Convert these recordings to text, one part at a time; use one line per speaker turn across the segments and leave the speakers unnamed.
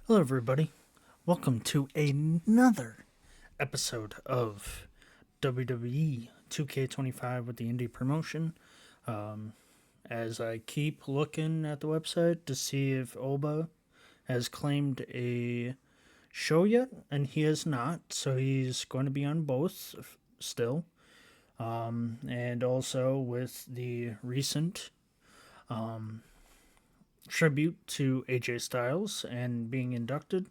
Hello, everybody. Welcome to another episode of WWE 2K25 with the Indy promotion. As I keep looking at the website to see if Oba has claimed a show yet, and he has not, so he's going to be on both still. And also with the recent tribute to AJ Styles and being inducted,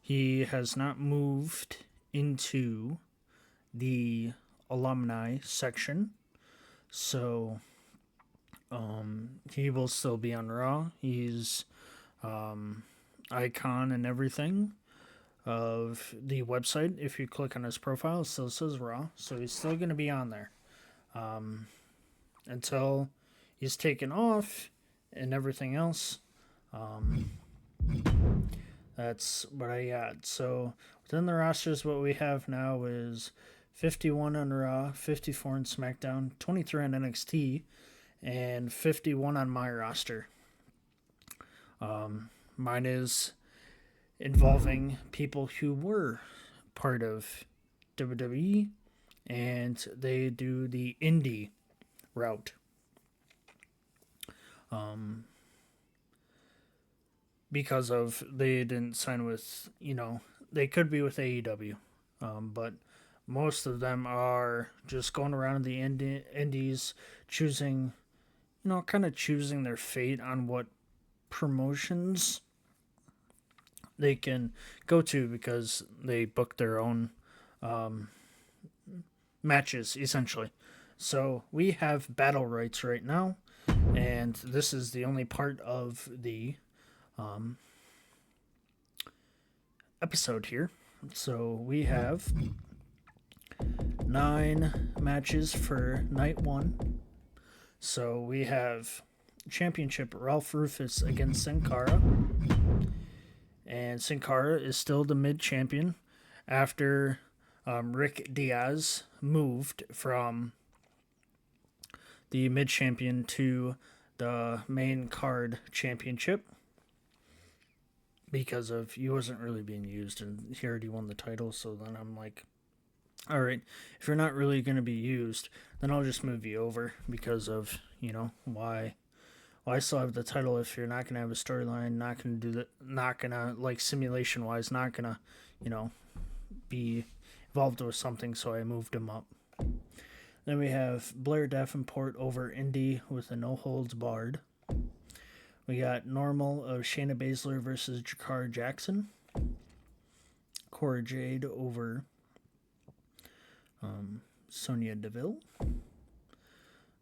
he has not moved into the alumni section. So he will still be on Raw. He's icon and everything of the website. If you click on his profile, it still says Raw. So he's still going to be on there until he's taken off and everything else. That's what I got. So within the rosters, what we have now is 51 on Raw, 54 on SmackDown, 23 on NXT, and 51 on my roster. Mine is involving people who were part of WWE, and they do the Indy route. Because of they didn't sign with, they could be with AEW, but most of them are just going around the indies, choosing, kind of choosing their fate on what promotions they can go to because they book their own matches, essentially. So we have battle rights right now, and this is the only part of the episode here. So we have 9 matches for night 1. So we have championship Ralph Rufus against Sin Cara, and Sin Cara is still the mid champion after Rick Diaz moved from the mid champion to the main card championship because of he wasn't really being used, and he already won the title. So then I'm like, all right, if you're not really going to be used, then I'll just move you over because of, why still have the title if you're not going to have a storyline, not going to do that, not going to, like, simulation wise, not going to, be involved with something. So I moved him up. Then we have Blair Davenport over Indy with a no holds barred. We got Normal of Shayna Baszler versus Jakar Jackson. Cora Jade over Sonya Deville.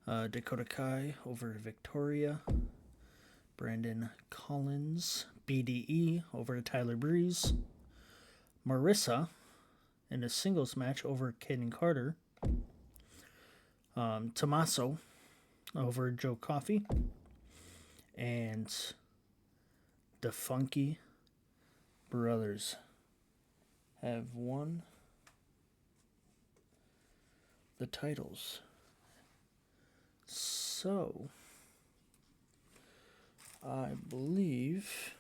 Dakota Kai over Victoria. Brandon Collins, BDE over Tyler Breeze. Marissa in a singles match over Kaden Carter. Tommaso over Joe Coffey. And the Funky Brothers have won the titles. So, I believe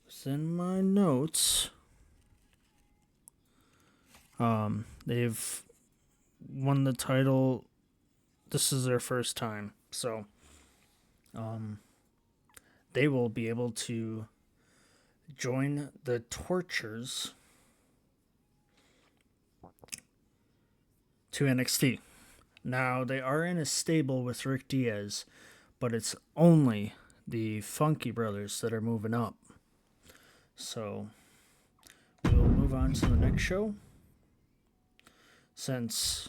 it's in my notes. They've won the title. This is their first time. So, they will be able to join the Tortures to NXT. Now, they are in a stable with Rick Diaz, but it's only the Funky Brothers that are moving up. So, we'll move on to the next show. Since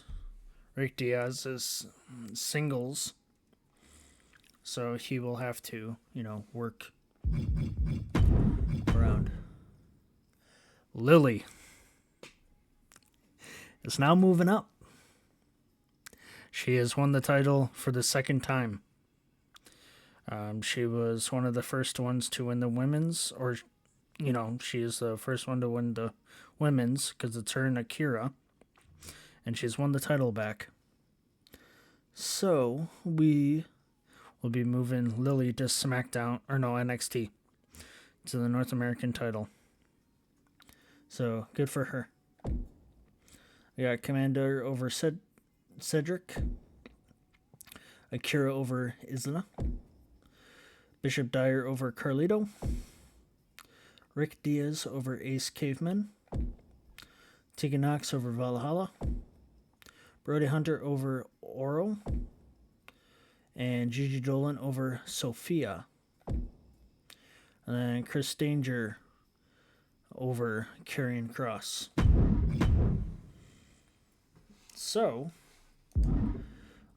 Rick Diaz is singles, so he will have to, work around. Lily is now moving up. She has won the title for the second time. She was one of the first ones to win the women's, or, she is the first one to win the women's because it's her and Akira. And she's won the title back. So we will be moving Lily to SmackDown, or no, NXT, to the North American title. So, good for her. We got Kommander over Cedric. Cara over Isla. Bishop Dyer over Carlito. Rick Diaz over Ace Caveman. Tegan Knox over Valhalla. Brody Hunter over Oro. And Gigi Dolan over Sophia. And then Chris Danger over Karrion Kross. So,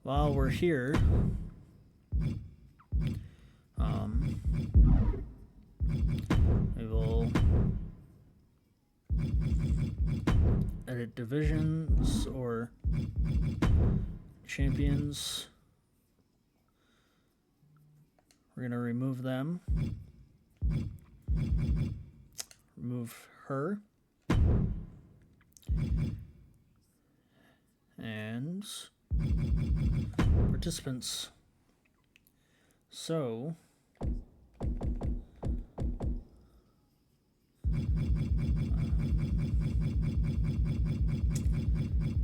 while we're here, we will edit divisions or champions. We're going to remove them. Remove her. And participants. So,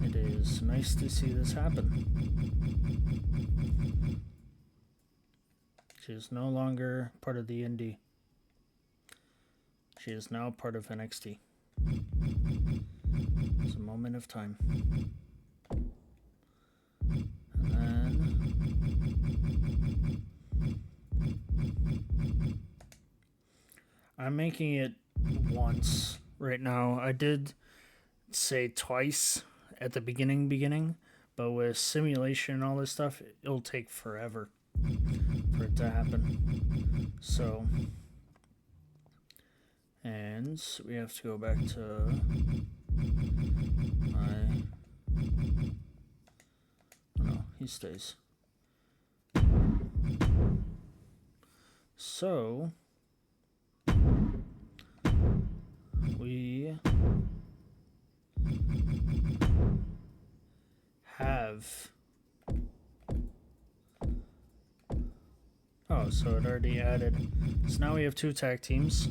it is nice to see this happen. She is no longer part of the Indy. She is now part of NXT. It's a moment of time. And then I'm making it once right now. I did say twice at the beginning, but with simulation and all this stuff, it'll take forever for it to happen. So, and we have to go back to my, oh no, he stays. So, we have, oh, so it already added, so now we have 2 tag teams.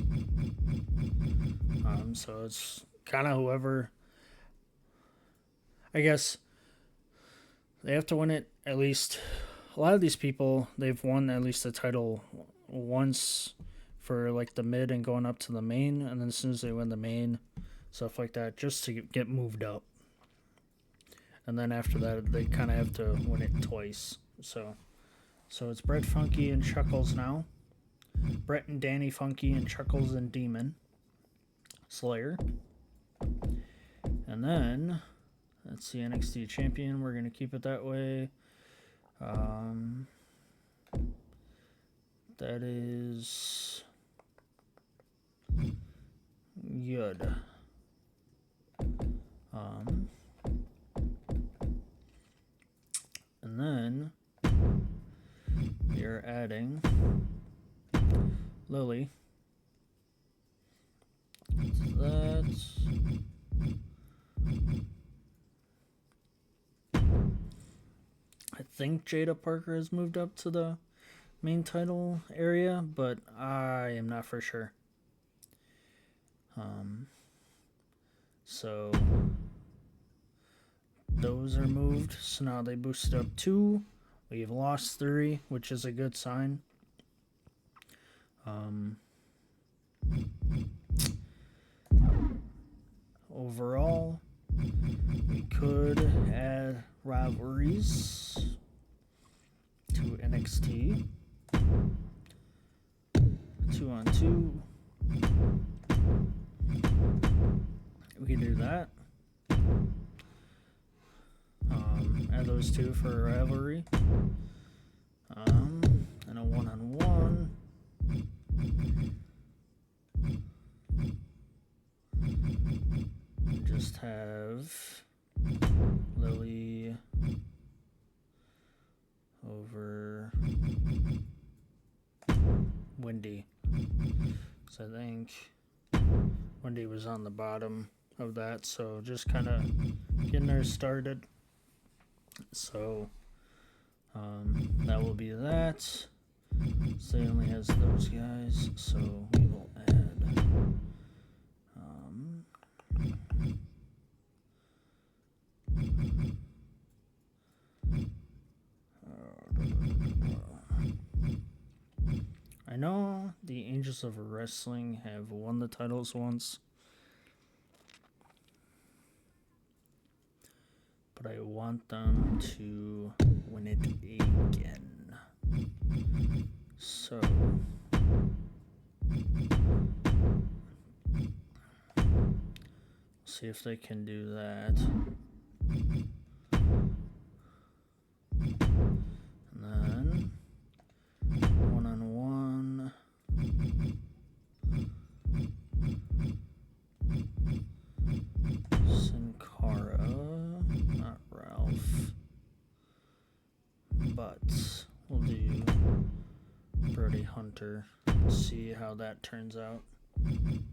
So it's kind of whoever, I guess they have to win it at least. A lot of these people, they've won at least the title once for like the mid and going up to the main, and then as soon as they win the main, stuff like that, just to get moved up. And then after that, they kind of have to win it twice. So it's Brett Funky and Chuckles now. Brett and Danny Funky and Chuckles and Demon Slayer. And then that's the NXT champion. We're going to keep it that way. That is good. And then we are adding Lily. That's I think Jada Parker has moved up to the main title area, but I am not for sure. So those are moved. So now they boosted up 2. We've lost 3, which is a good sign. Overall, we could add rivalries to NXT. 2-on-2. We can do that. Add those 2 for a rivalry. And a 1-on-1. Just have Lily over Wendy. So I think Wendy was on the bottom of that, so just kind of getting her started. So that will be that. So he only has those guys, so we will add the Angels of Wrestling have won the titles once. But I want them to win it again. So see if they can do that. And then one-on-one. Cara, not Ralph. But we'll do Brody Hunter. See how that turns out. And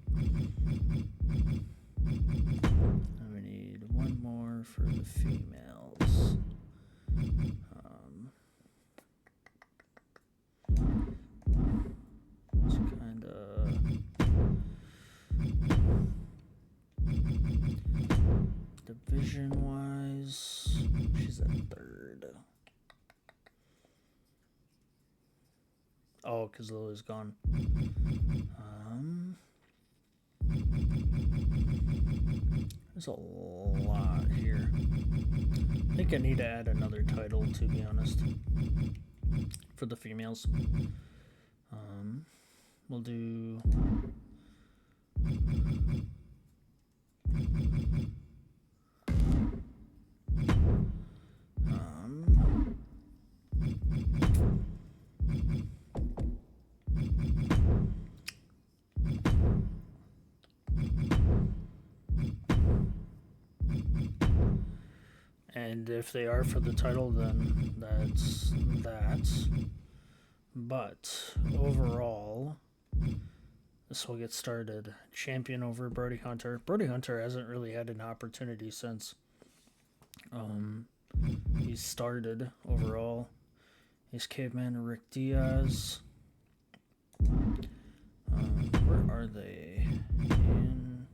we need one more for the females. It's kind of division-wise. She's at third. Oh, because Lily's gone. There's a lot here. I think I need to add another title, to be honest, for the females. We'll do... And if they are for the title, then that's that. But overall, this will get started. Champion over Brody Hunter. Brody Hunter hasn't really had an opportunity since he started overall. He's Caveman Rick Diaz. Where are they in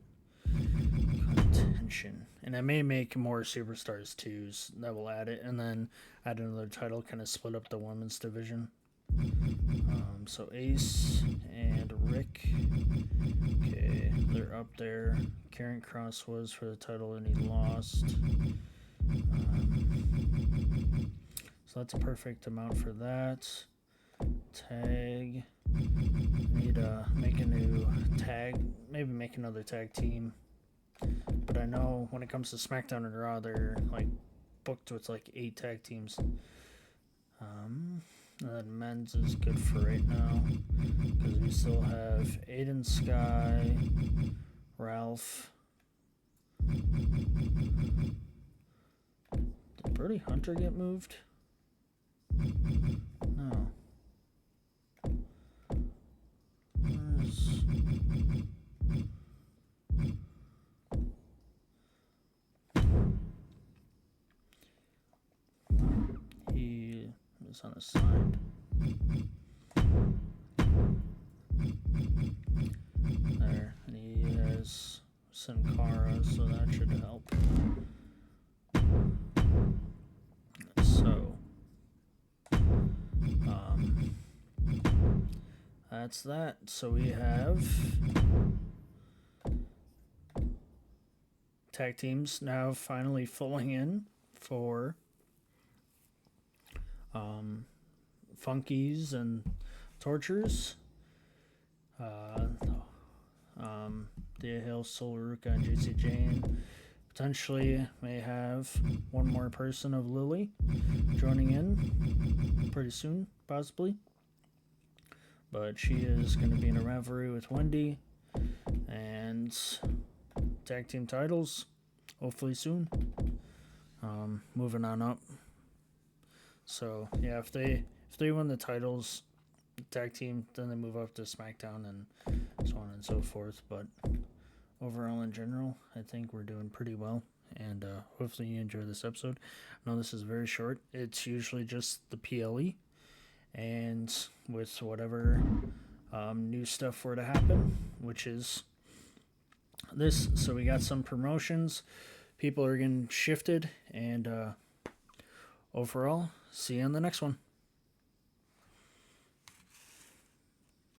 contention? And I may make more Superstars 2s that will add it, and then add another title, kind of split up the women's division. So Ace and Rick, okay, they're up there. Karrion Kross was for the title and he lost. So that's a perfect amount for that. Tag. Need to make a new tag, maybe make another tag team. But I know when it comes to SmackDown and Raw, they're like booked with like 8 tag teams. And then men's is good for right now because we still have Aiden Sky, Ralph. Did Brody Hunter get moved? No. He is unassigned. There, and he has Cara, so that should help. So, that's that. So we have tag teams now finally filling in for Funkies and Tortures. Dia Hill, Solaruka, and JC Jane. Potentially may have one more person of Lily joining in pretty soon, possibly. But she is going to be in a rivalry with Wendy. And tag team titles, hopefully soon. Moving on up. So yeah, if they win the titles, tag team, then they move up to SmackDown and so on and so forth. But overall, in general, I think we're doing pretty well. And hopefully you enjoy this episode. I know this is very short. It's usually just the PLE. And with whatever new stuff were to happen, which is this. So we got some promotions. People are getting shifted. And overall, see you on the next one.